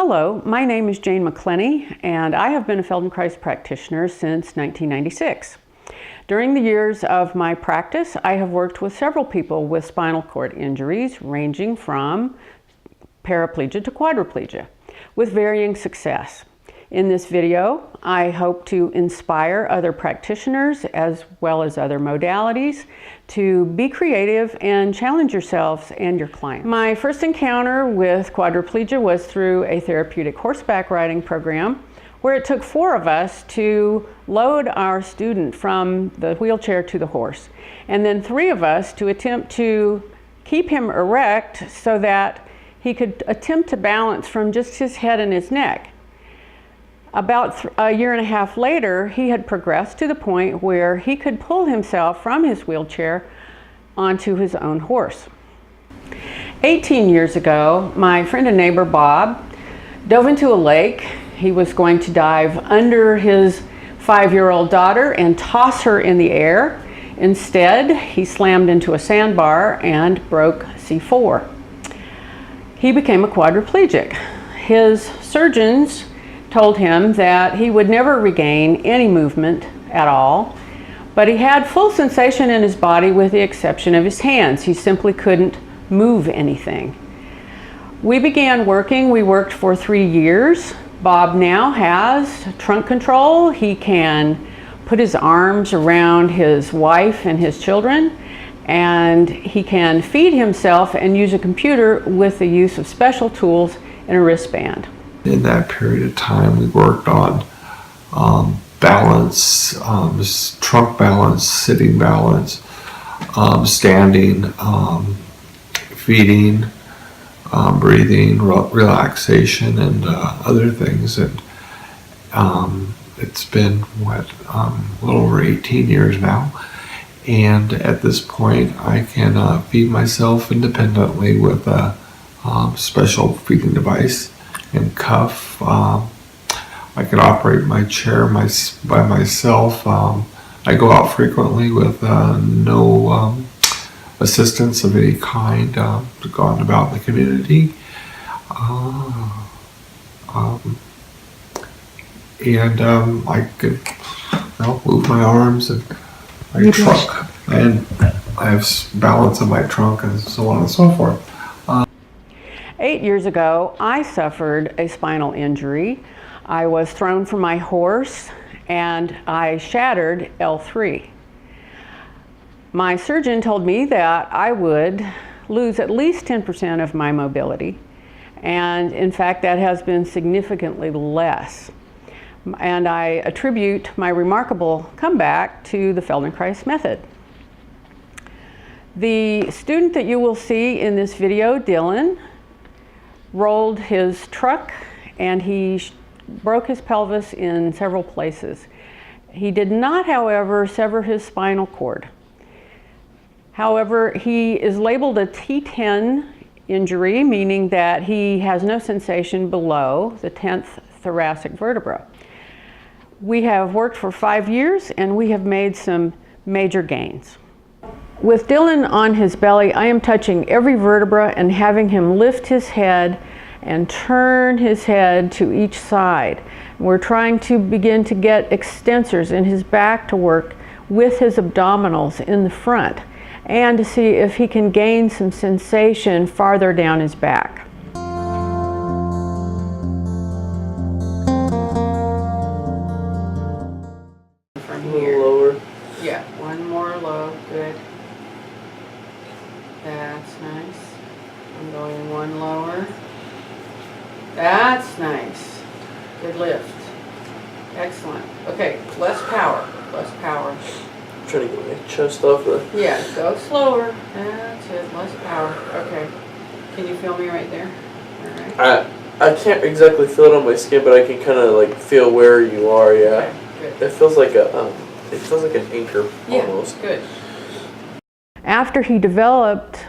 Hello, my name is Jane McClenney, and I have been a Feldenkrais practitioner since 1996. During the years of my practice, I have worked with several people with spinal cord injuries, ranging from paraplegia to quadriplegia, with varying success. In this video, I hope to inspire other practitioners as well as other modalities to be creative and challenge yourselves and your clients. My first encounter with quadriplegia was through a therapeutic horseback riding program where it took 4 of us to load our student from the wheelchair to the horse, and then 3 of us to attempt to keep him erect so that he could attempt to balance from just his head and his neck. About a year and a half later, he had progressed to the point where he could pull himself from his wheelchair onto his own horse. 18 years ago, my friend and neighbor Bob dove into a lake. He was going to dive under his 5-year-old daughter and toss her in the air. Instead, he slammed into a sandbar and broke C4. He became a quadriplegic. His surgeons told him that he would never regain any movement at all, but he had full sensation in his body with the exception of his hands. He simply couldn't move anything. We began working. We worked for 3 years. Bob now has trunk control. He can put his arms around his wife and his children, and he can feed himself and use a computer with the use of special tools and a wristband. In that period of time, we worked on balance, trunk balance, sitting balance, standing, feeding, breathing, relaxation, and other things. And it's been, a little over 18 years now. And at this point, I can feed myself independently with a special feeding device and cuff. I can operate my chair by myself. I go out frequently with no assistance of any kind to go out and about in the community. I can move my arms and my trunk, and I have balance on my trunk and so on and so forth. 8 years ago, I suffered a spinal injury. I was thrown from my horse and I shattered L3. My surgeon told me that I would lose at least 10% of my mobility, and in fact that has been significantly less. And I attribute my remarkable comeback to the Feldenkrais method. The student that you will see in this video, Dylan, rolled his truck and he broke his pelvis in several places. He did not, however, sever his spinal cord. However, he is labeled a T10 injury, meaning that he has no sensation below the 10th thoracic vertebra. We have worked for 5 years and we have made some major gains. With Dylan on his belly, I am touching every vertebra and having him lift his head and turn his head to each side. We're trying to begin to get extensors in his back to work with his abdominals in the front, and to see if he can gain some sensation farther down his back. From here. Lower. Yeah, one more low, good. That's nice. I'm going one lower. That's nice. Good lift. Excellent. Okay, less power. Less power. I'm trying to get my chest off the... Yeah, go slower. That's it. Less power. Okay. Can you feel me right there? All right. I can't exactly feel it on my skin, but I can kind of like feel where you are. Yeah. Okay, good. It feels like an anchor almost. Yeah, good. After he developed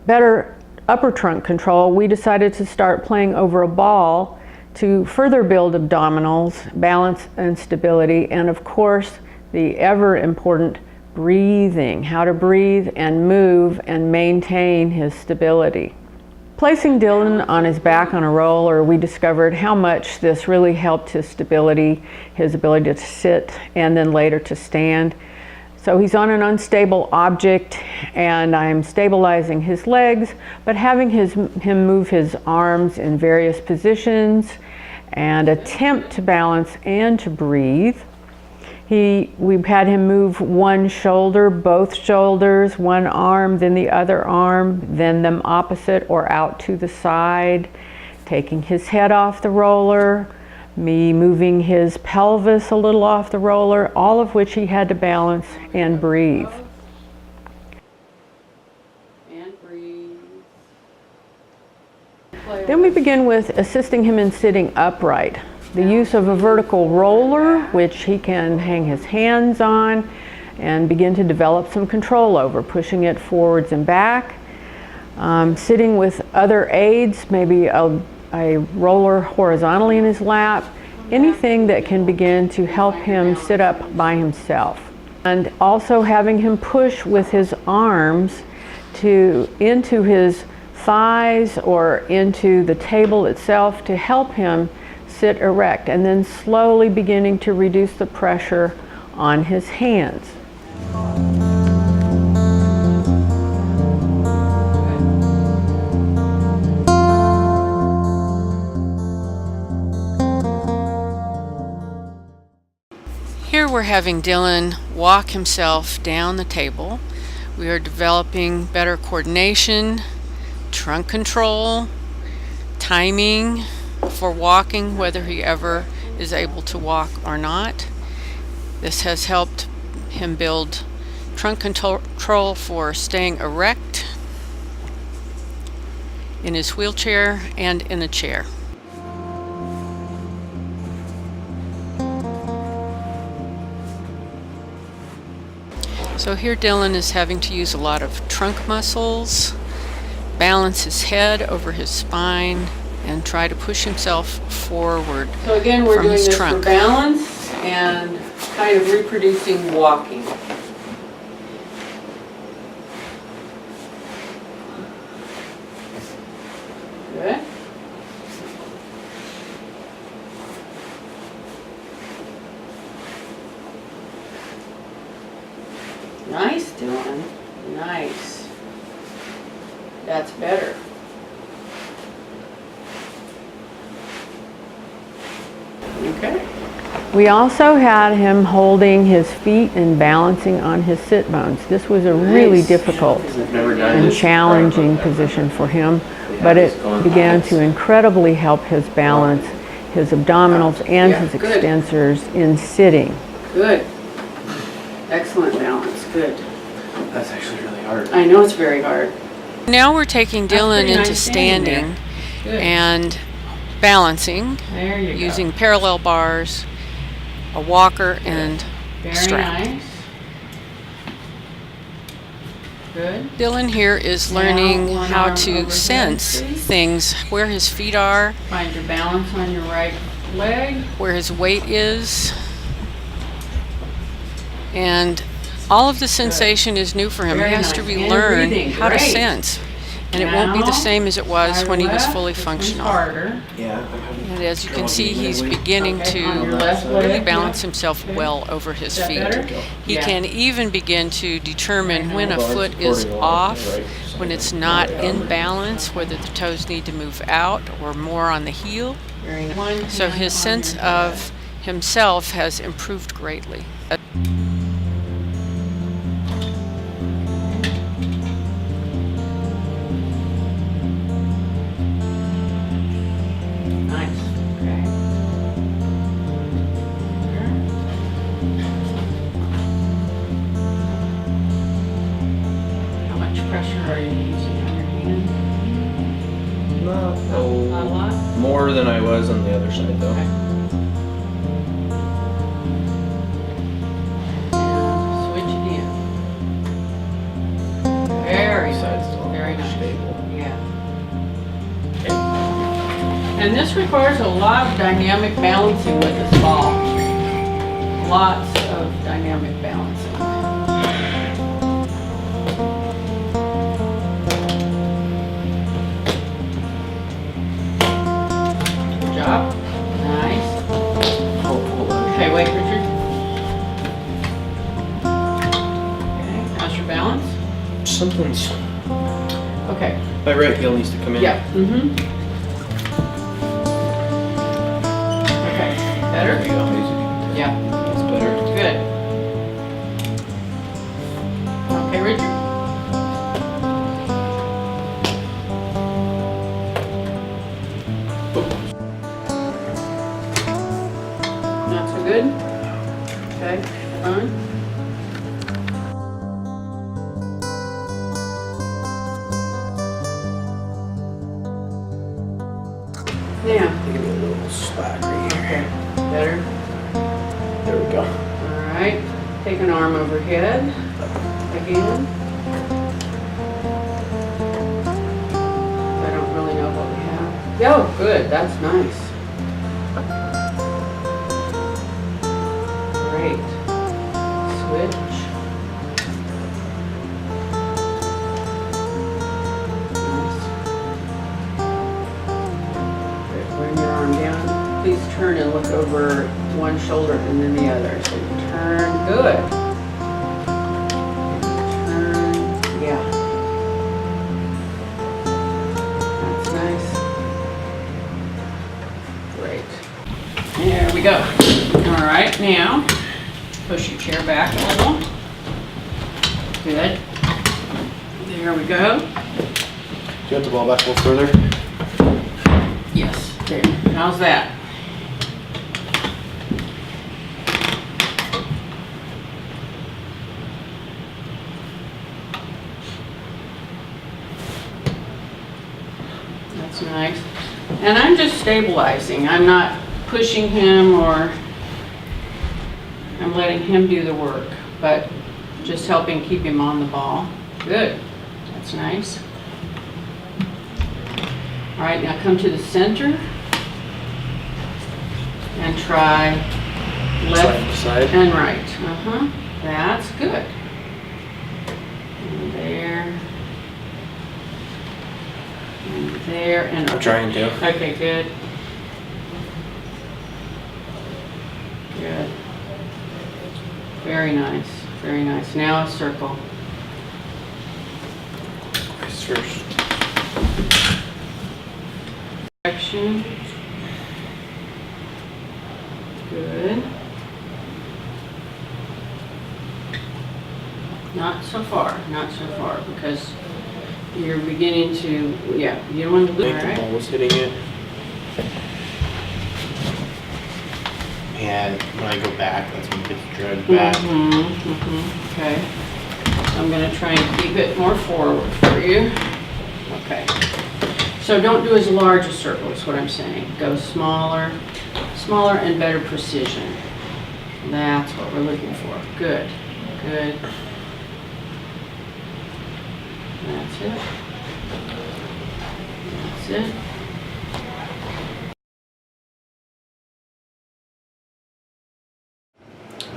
better upper trunk control, we decided to start playing over a ball to further build abdominals, balance and stability, and of course the ever important breathing, how to breathe and move and maintain his stability. Placing Dylan on his back on a roller, we discovered how much this really helped his stability, his ability to sit, and then later to stand. So he's on an unstable object, and I'm stabilizing his legs, but having him move his arms in various positions and attempt to balance and to breathe. We've had him move one shoulder, both shoulders, one arm, then the other arm, then them opposite or out to the side, taking his head off the roller, me moving his pelvis a little off the roller, all of which he had to balance and breathe. Then we begin with assisting him in sitting upright. The use of a vertical roller, which he can hang his hands on and begin to develop some control over, pushing it forwards and back. Sitting with other aids, maybe a roller horizontally in his lap, anything that can begin to help him sit up by himself. And also having him push with his arms into his thighs or into the table itself to help him sit erect, and then slowly beginning to reduce the pressure on his hands. Here we're having Dylan walk himself down the table. We are developing better coordination, trunk control, timing for walking, whether he ever is able to walk or not. This has helped him build trunk control for staying erect in his wheelchair and in a chair. So here Dylan is having to use a lot of trunk muscles, balance his head over his spine, and try to push himself forward. So again, we're from doing his this trunk. for balance and kind of reproducing walking. Good. Nice, Dylan. Nice. That's better. Okay. We also had him holding his feet and balancing on his sit bones. This was a really difficult and challenging position for him, but it began to incredibly help his balance, his abdominals and his extensors in sitting. Good. Excellent balance. Good. That's actually really hard. I know it's very hard. Now we're taking Dylan pretty into nice standing standing Good. and balancing There you using parallel bars, a walker, and Very strap. nice. Good. Dylan here is Now, learning one how arm to overhead, sense please. things, where his feet are, Find your balance on your right leg. where his weight is, and all of the sensation is new for him. Very he has nice. to And relearn breathing. how to Great. sense, and it won't be the Now, same as it was side when he was left. fully This one's functional. harder. Yeah, I'm having And as you can trouble see, doing he's that weight. beginning Okay, on your to left really leg, balance yeah. himself Okay. well over his Is that feet. better? He Yeah. can even begin to determine when a Bars foot is supporting along, off, right? when it's not in balance, whether the toes need to move out or more on the heel. Very nice. One So hand his on sense your of himself has improved greatly. Nice. Okay. How much pressure are you using on your hand? Not a lot? More than I was on the other side, though. Okay. And switch it in. Very Side's nice. still Very nice. stable. Yeah. And this requires a lot of dynamic balancing with this ball. Lots of dynamic balancing. Something's. Okay. My right heel needs to come in. Yeah. Mm-hmm. Okay. Better? There you go. Yeah. That's better. Good. Okay, Richard. Not so good? Okay, fine. Now, Give me a little slack right here. okay, better? There we go. All right, take an arm overhead again. I don't really know what we have. Oh, good, that's nice. Great. Switch. Nice. Good. Bring your arm down. Please turn and look over one shoulder and then the other. So turn. Good. Turn. Yeah. That's nice. Great. There we go. All right, now push your chair back a little. Good. There we go. Do you want the ball back a little further? Yes. There. How's that? That's nice. And I'm just stabilizing. I'm not pushing him or I'm letting him do the work, but just helping keep him on the ball. Good. That's nice. All right, now come to the center and try left Side to side. and right. Uh-huh. That's good. And there. And there. And I'm trying to. Okay, good. Good. Very nice. Very nice. Now a circle. Face first. Direction. Good. Not so far, not so far, because you're beginning to, yeah, you don't want to I lose, think the right? ball was hitting it. Yeah, when I go back, that's when it gets dragged back. Okay. I'm gonna try and keep it more forward for you. Okay. So don't do as large a circle, is what I'm saying. Go smaller, smaller and better precision. That's what we're looking for. Good, good. That's it. That's it.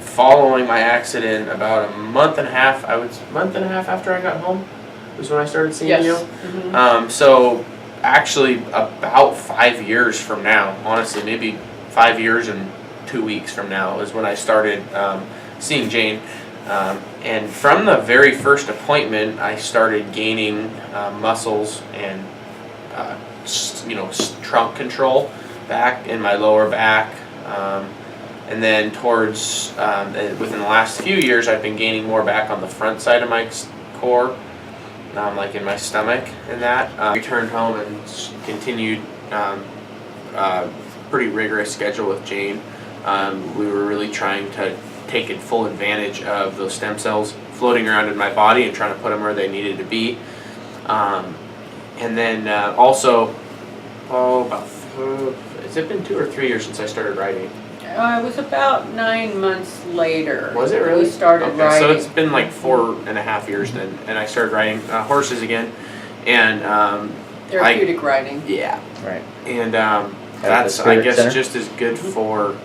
Following my accident, about a month and a half after I got home was when I started seeing Yes. you. So actually about 5 years from now, honestly, maybe 5 years and 2 weeks from now is when I started seeing Jane. And from the very first appointment, I started gaining muscles and trunk control back in my lower back. And then towards, within the last few years, I've been gaining more back on the front side of my core, like in my stomach and that. Returned home and continued pretty rigorous schedule with Jane. We were really trying to take full advantage of those stem cells floating around in my body and trying to put them where they needed to be. And then also, has it been 2 or 3 years since I started riding? It was about 9 months later. Was it really? We started Okay, riding. so it's been like 4.5 years then, and I started riding horses again, and Therapeutic riding. yeah, Right. and the that's I Spirit guess Center? just as good for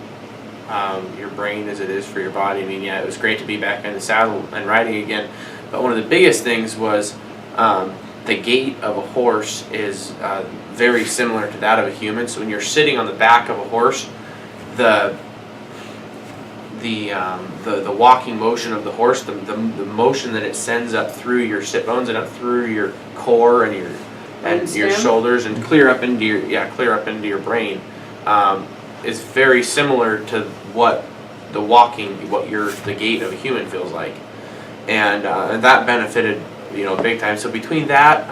your brain as it is for your body. I mean, yeah, it was great to be back in the saddle and riding again, but one of the biggest things was the gait of a horse is very similar to that of a human. So when you're sitting on the back of a horse, the the walking motion of the horse, the motion that it sends up through your sit bones and up through your core and your shoulders and clear up into your brain, is very similar to what the gait of a human feels like, and that benefited, big time. So between that,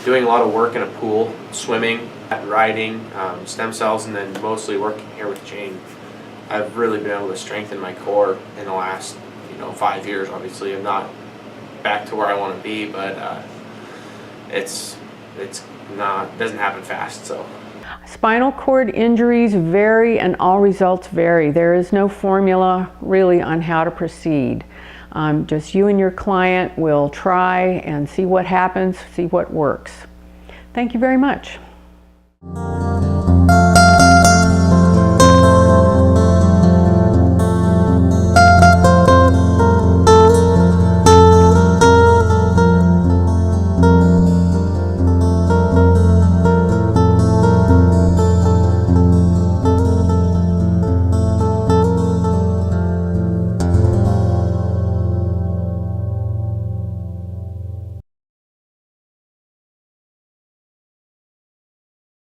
doing a lot of work in a pool, swimming, riding, stem cells, and then mostly working here with Jane, I've really been able to strengthen my core in the last 5 years. Obviously, I'm not back to where I want to be, but it doesn't happen fast. So Spinal cord injuries vary and all results vary. There is no formula really on how to proceed. Just you and your client will try and see what happens, see what works. Thank you very much.